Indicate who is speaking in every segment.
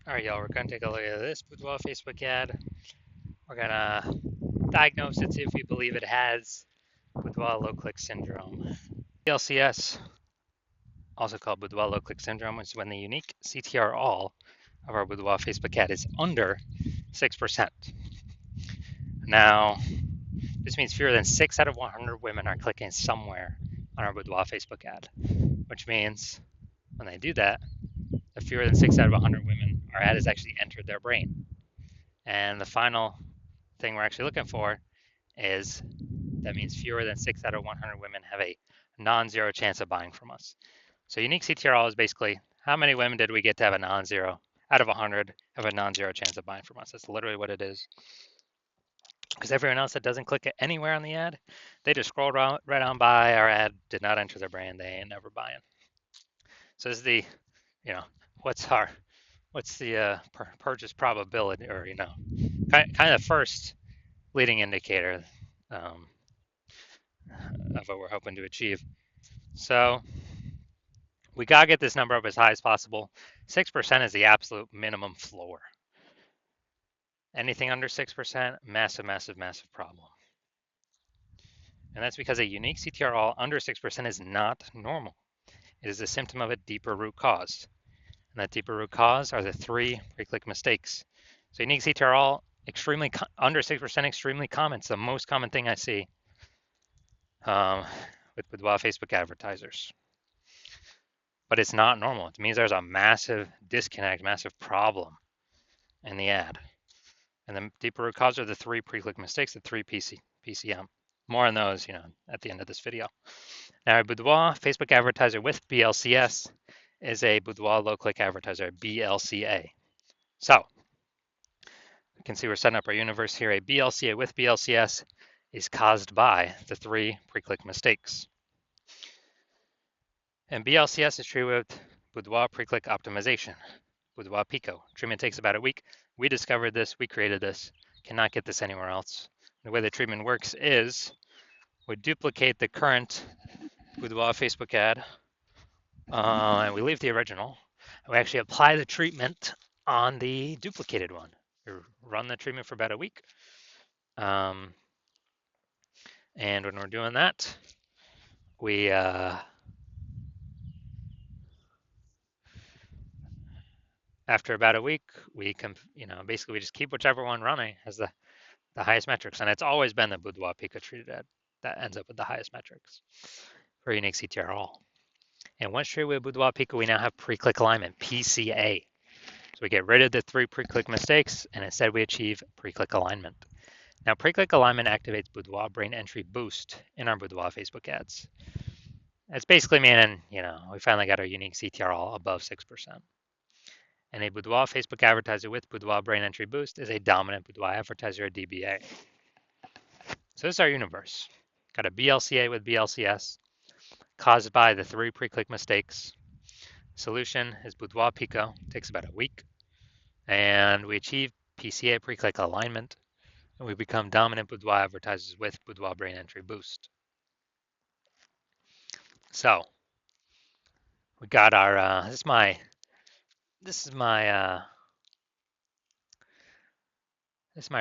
Speaker 1: All right, y'all, we're going to take a look at this Boudoir Facebook ad. We're going to diagnose it, see if we believe it has Boudoir low click syndrome. BLCS, also called Boudoir low click syndrome, is when the unique CTR all of our Boudoir Facebook ad is under 6%. Now, this means fewer than 6 out of 100 women are clicking somewhere on our Boudoir Facebook ad, which means when they do that, the fewer than 6 out of 100 women, our ad has actually entered their brain. And the final thing we're actually looking for is that means fewer than 6 out of 100 women have a non-zero chance of buying from us. So unique CTRL is basically how many women did we get to have a non-zero out of 100 have a non-zero chance of buying from us. That's literally what it is. Because everyone else that doesn't click anywhere on the ad, they just scroll right on by. Our ad did not enter their brain. They ain't never buying. So this is the, you know, what's the purchase probability, or kind of first leading indicator um, of what we're hoping to achieve. So we got to get this number up as high as possible. 6% is the absolute minimum floor. Anything under 6%, massive, massive, massive problem. And that's because a unique CTRL under 6% is not normal. It is a symptom of a deeper root cause. And that deeper root cause are the 3 pre-click mistakes. So unique CTRL, extremely under 6%, extremely common. It's the most common thing I see with Boudoir Facebook advertisers. But it's not normal. It means there's a massive disconnect, massive problem in the ad. And the deeper root cause are the 3 pre-click mistakes, the 3 PCM. More on those, at the end of this video. Now, a Boudoir Facebook advertiser with BLCS is a Boudoir low-click advertiser, BLCA. So, you can see we're setting up our universe here. A BLCA with BLCS is caused by the 3 pre-click mistakes. And BLCS is treated with Boudoir pre-click optimization, Boudoir Pico. Treatment takes about a week. We discovered this, we created this, cannot get this anywhere else. The way the treatment works is we duplicate the current Boudoir Facebook ad, and we leave the original. And we actually apply the treatment on the duplicated one. We run the treatment for about a week. And when we're doing that, we after about a week, we basically we just keep whichever one running as the highest metrics, and it's always been the Boudoir Pico treated ad that ends up with the highest metrics for unique CTR all. And once treated with Boudoir Pico, we now have pre-click alignment, PCA. So we get rid of the 3 pre-click mistakes, and instead we achieve pre-click alignment. Now, pre-click alignment activates Boudoir brain entry boost in our Boudoir Facebook ads. It's basically meaning, we finally got our unique CTR all above 6%. And a Boudoir Facebook advertiser with Boudoir brain entry boost is a dominant Boudoir advertiser, a DBA. So this is our universe. Got a BLCA with BLCS, caused by the 3 pre-click mistakes. Solution is Boudoir Pico, takes about a week. And we achieve PCA pre-click alignment, and we become dominant Boudoir advertisers with Boudoir brain entry boost. So we got our this is my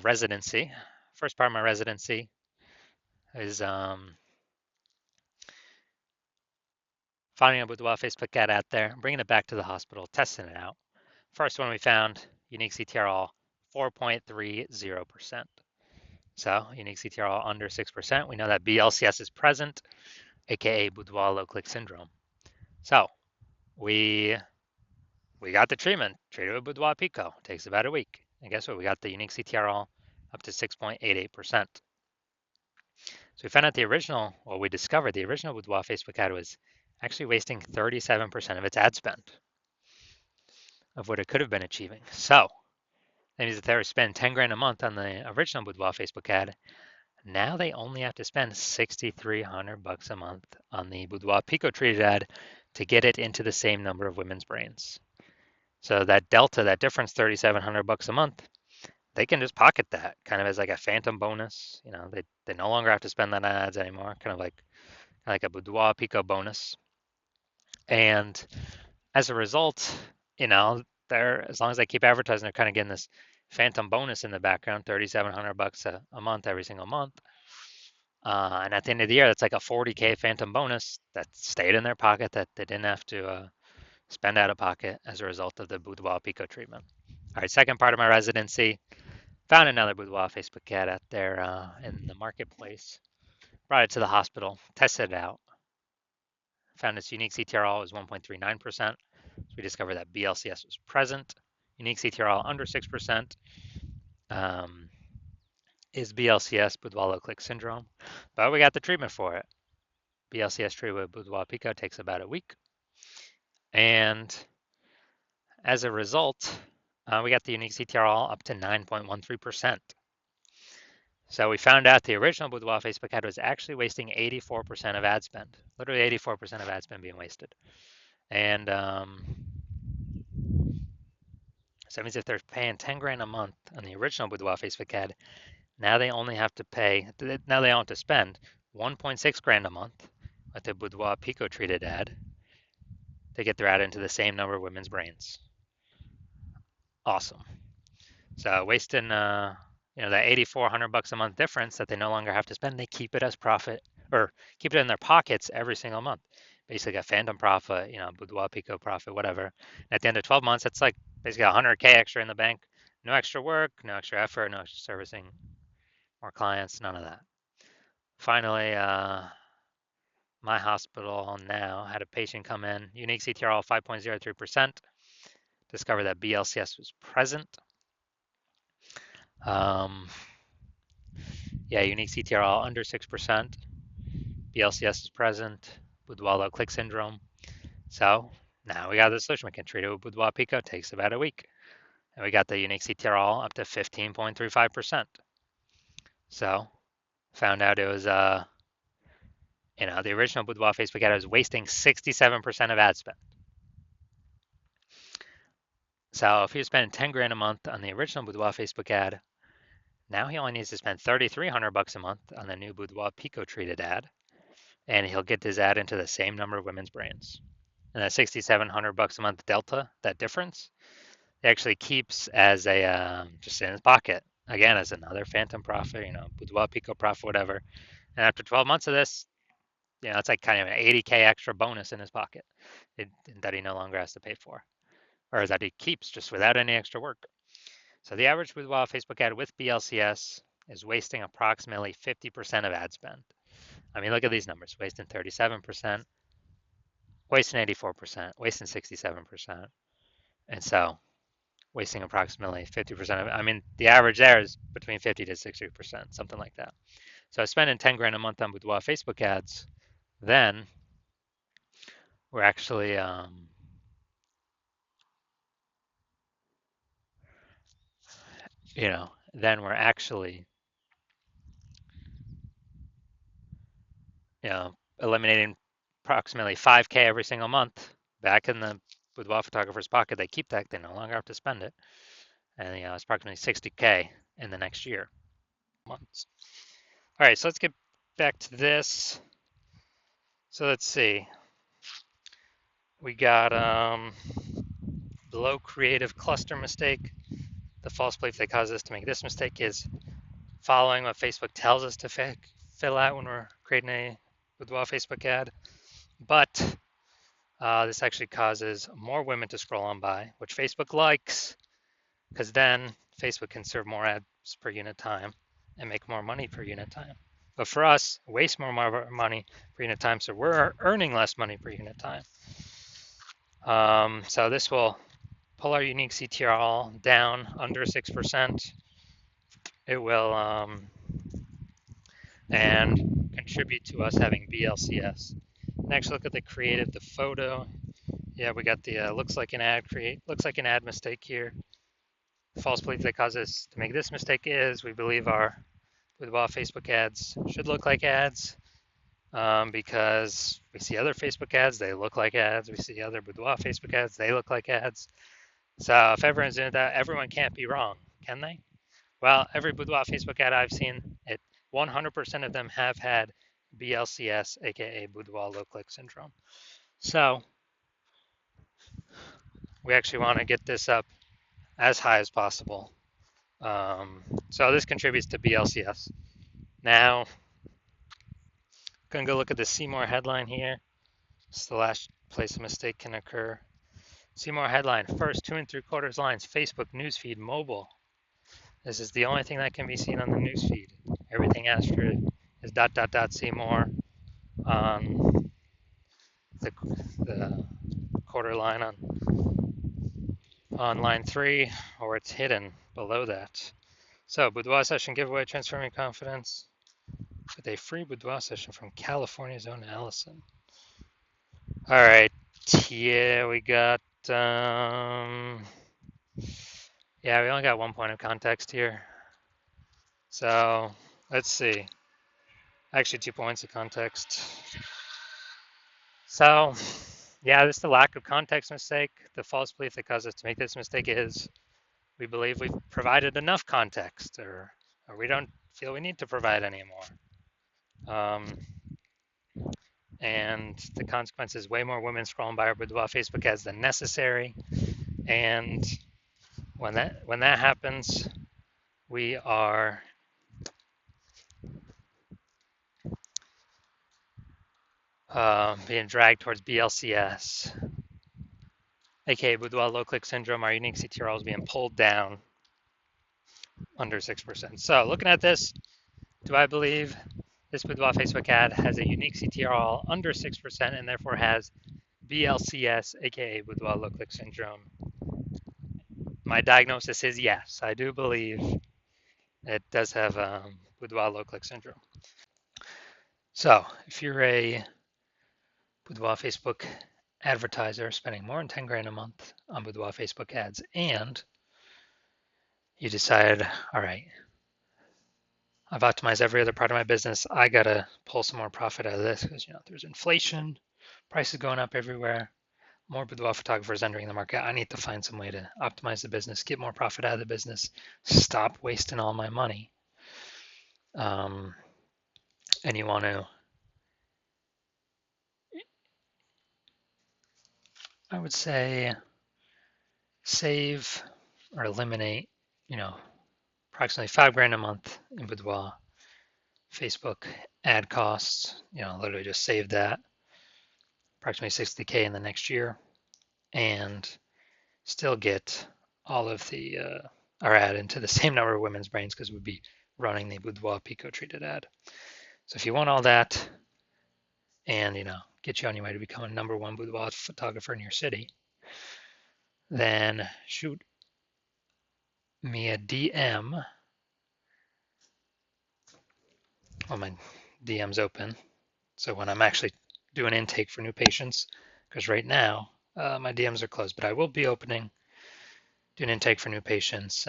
Speaker 1: residency. First part of my residency is finding a Boudoir Facebook ad out there, bringing it back to the hospital, testing it out. First one we found, unique CTR all 4.30%. So unique CTR all under 6%. We know that BLCS is present, aka Boudoir low click syndrome. So we got the treatment, treated with Boudoir Pico. Takes about a week. And guess what? We got the unique CTR all up to 6.88%. So we found out we discovered the original Boudoir Facebook ad was actually wasting 37% of its ad spend of what it could have been achieving. So that means that they were spending 10 grand a month on the original Boudoir Facebook ad. Now they only have to spend $6,300 a month on the Boudoir Pico treated ad to get it into the same number of women's brains. So that delta, that difference, $3,700 a month, they can just pocket that kind of as like a phantom bonus. They no longer have to spend that on ads anymore, kind of like a Boudoir Pico bonus. And as a result, they're, as long as they keep advertising, they're kind of getting this phantom bonus in the background, $3,700 a month every single month. And at the end of the year, that's like a 40K phantom bonus that stayed in their pocket that they didn't have to spend out of pocket as a result of the Boudoir Pico treatment. All right, second part of my residency, found another Boudoir Facebook ad out there in the marketplace, brought it to the hospital, tested it out, found its unique CTRL was 1.39%. So we discovered that BLCS was present. Unique CTRL under 6% is BLCS, Boudoir low click syndrome, but we got the treatment for it. BLCS treatment with Boudoir Pico takes about a week. And as a result, we got the unique CTRL up to 9.13%. So we found out the original Boudoir Facebook ad was actually wasting 84% of ad spend, literally 84% of ad spend being wasted. And so that means if they're paying 10 grand a month on the original Boudoir Facebook ad, now they only have to pay, now they don't have to spend 1.6 grand a month with the Boudoir Pico treated ad to get their ad into the same number of women's brains. Awesome. So wasting, that $8,400 a month difference that they no longer have to spend, they keep it as profit or keep it in their pockets every single month. Basically a phantom profit, Boudoir Pico profit, whatever. And at the end of 12 months, it's like basically 100K extra in the bank. No extra work, no extra effort, no extra servicing, more clients, none of that. Finally, my hospital now had a patient come in, unique CTRL 5.03%, discovered that BLCS was present. Unique CTRL under 6%, BLCS is present, Boudoir low click syndrome. So now we got the solution. We can treat it with Boudoir Pico. It takes about a week. And we got the unique CTRL up to 15.35%. So found out it was, the original Boudoir Facebook ad was wasting 67% of ad spend. So if he was spending 10 grand a month on the original Boudoir Facebook ad, now he only needs to spend $3,300 a month on the new Boudoir Pico treated ad, and he'll get his ad into the same number of women's brains. And that $6,700 a month delta, that difference, he actually keeps as a just in his pocket. Again, as another phantom profit, Boudoir Pico profit, whatever. And after 12 months of this, it's like kind of an 80K extra bonus in his pocket that he no longer has to pay for, or that he keeps just without any extra work. So the average Boudoir Facebook ad with BLCS is wasting approximately 50% of ad spend. I mean, look at these numbers, wasting 37%, wasting 84%, wasting 67%. And so wasting approximately 50% of it. I mean, the average there is between 50 to 60%, something like that. So spending 10 grand a month on Boudoir Facebook ads, then we're actually, then we're actually, eliminating approximately 5K every single month back in the Boudoir photographer's pocket. They keep that, they no longer have to spend it. And it's approximately 60K in the next year. Months. All right, so let's get back to this. So let's see. We got below creative cluster mistake. The false belief that causes us to make this mistake is following what Facebook tells us to fill out when we're creating a Boudoir Facebook ad. But this actually causes more women to scroll on by, which Facebook likes, because then Facebook can serve more ads per unit time and make more money per unit time. But for us, waste more money per unit time, so we're earning less money per unit time. So this will pull our unique CTRL down under 6%. It will and contribute to us having BLCS. Next, look at the creative, the photo. Yeah, we got the looks like an ad mistake here. False belief that causes us to make this mistake is we believe our Boudoir Facebook ads should look like ads because we see other Facebook ads, they look like ads. We see other Boudoir Facebook ads, they look like ads. So if everyone's doing that, everyone can't be wrong, can they? Well, every Boudoir Facebook ad I've seen, 100% of them have had BLCS, aka Boudoir low click syndrome. So we actually want to get this up as high as possible. So this contributes to BLCS. Now, gonna go look at the Seymour headline here. It's the last place a mistake can occur. Seymour headline: first 2 3/4 lines, Facebook newsfeed mobile. This is the only thing that can be seen on the newsfeed. Everything after is dot dot dot Seymour on the quarter line on line 3, or it's hidden below that. So Boudoir session giveaway, transforming confidence with a free Boudoir session from California's own Allison. All right, yeah, we got yeah, we only got 1 point of context here. So let's see. Actually, 2 points of context. So yeah, this is the lack of context mistake. The false belief that caused us to make this mistake is we believe we've provided enough context, or we don't feel we need to provide any more. And the consequence is way more women scrolling by our Boudoir Facebook ads than necessary. And when that happens, we are being dragged towards BLCS, aka Boudoir low click syndrome. Our unique CTRL is being pulled down under 6%. So looking at this, do I believe this Boudoir Facebook ad has a unique CTRL under 6% and therefore has BLCS, aka Boudoir low click syndrome? My diagnosis is yes. I do believe it does have Boudoir low click syndrome. So if you're a Boudoir Facebook advertiser spending more than 10 grand a month on Boudoir Facebook ads, and you decide, all right, I've optimized every other part of my business, I gotta pull some more profit out of this because there's inflation, prices going up everywhere, more Boudoir photographers entering the market. I need to find some way to optimize the business, get more profit out of the business, stop wasting all my money. And you want to, I would say, save or eliminate, approximately 5 grand a month in Boudoir Facebook ad costs. Literally just save that, approximately 60K in the next year, and still get all of the our ad into the same number of women's brains because we'd be running the Boudoir Pico treated ad. So if you want all that and get you on your way to become a #1 boudoir photographer in your city, then shoot me a DM. Well, my DM's open, so when I'm actually doing intake for new patients, because right now my DMs are closed, but I will be doing intake for new patients